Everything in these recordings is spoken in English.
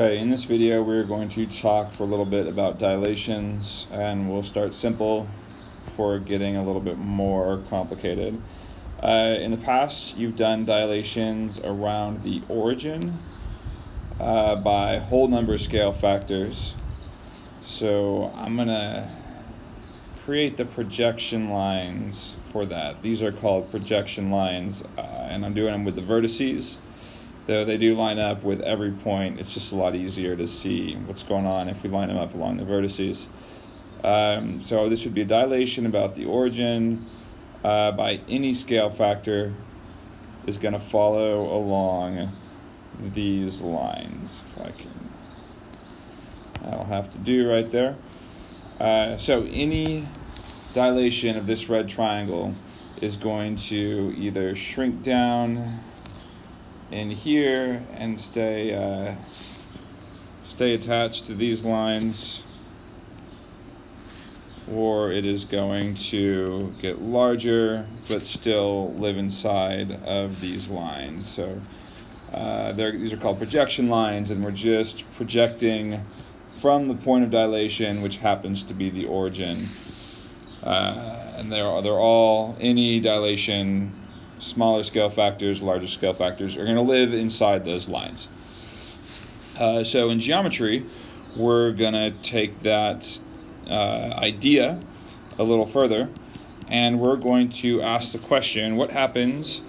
Okay, in this video we're going to talk for a little bit about dilations, and we'll start simple before getting a little bit more complicated. In the past you've done dilations around the origin by whole number scale factors. So I'm going to create the projection lines for that. These are called projection lines, and I'm doing them with the vertices. Though they do line up with every point, it's just a lot easier to see what's going on if we line them up along the vertices. So this would be a dilation about the origin by any scale factor is going to follow along these lines. If I can, I'll have to do right there. So any dilation of this red triangle is going to either shrink down in here and stay attached to these lines, or it is going to get larger but still live inside of these lines. So these are called projection lines, and we're just projecting from the point of dilation, which happens to be the origin. And they're all, any dilation, smaller scale factors, larger scale factors, are going to live inside those lines. So in geometry, we're going to take that idea a little further, and we're going to ask the question, what happens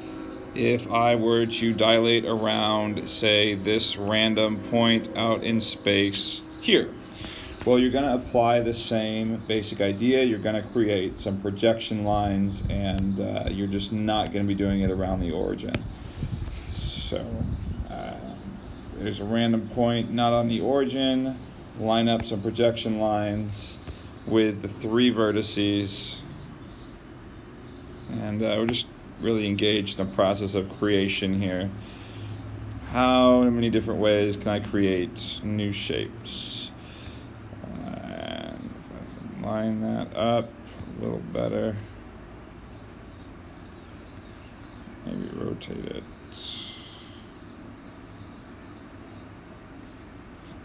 if I were to dilate around, say, this random point out in space here? Well, you're going to apply the same basic idea. You're going to create some projection lines, and you're just not going to be doing it around the origin. So there's a random point not on the origin. Line up some projection lines with the three vertices, and we're just really engaged in the process of creation here. How many different ways can I create new shapes? Line that up a little better. Maybe rotate it.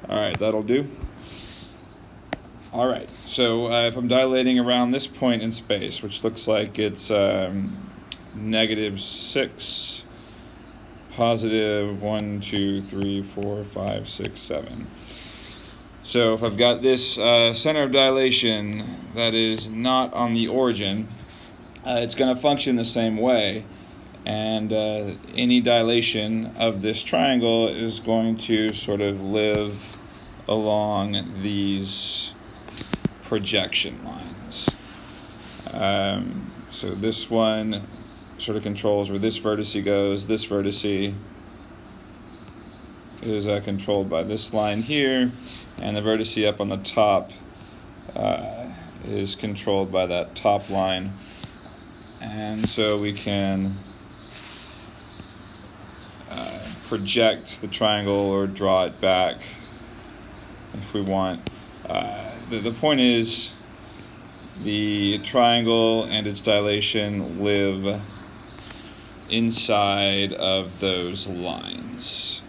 All right, that'll do. All right, so if I'm dilating around this point in space, which looks like it's -6, positive 1, 2, 3, 4, 5, 6, 7. So if I've got this center of dilation that is not on the origin, it's going to function the same way, and any dilation of this triangle is going to sort of live along these projection lines. So this one sort of controls where this vertice goes. This vertice is controlled by this line here, and the vertice up on the top is controlled by that top line. And so we can project the triangle or draw it back if we want. The point is, the triangle and its dilation live inside of those lines.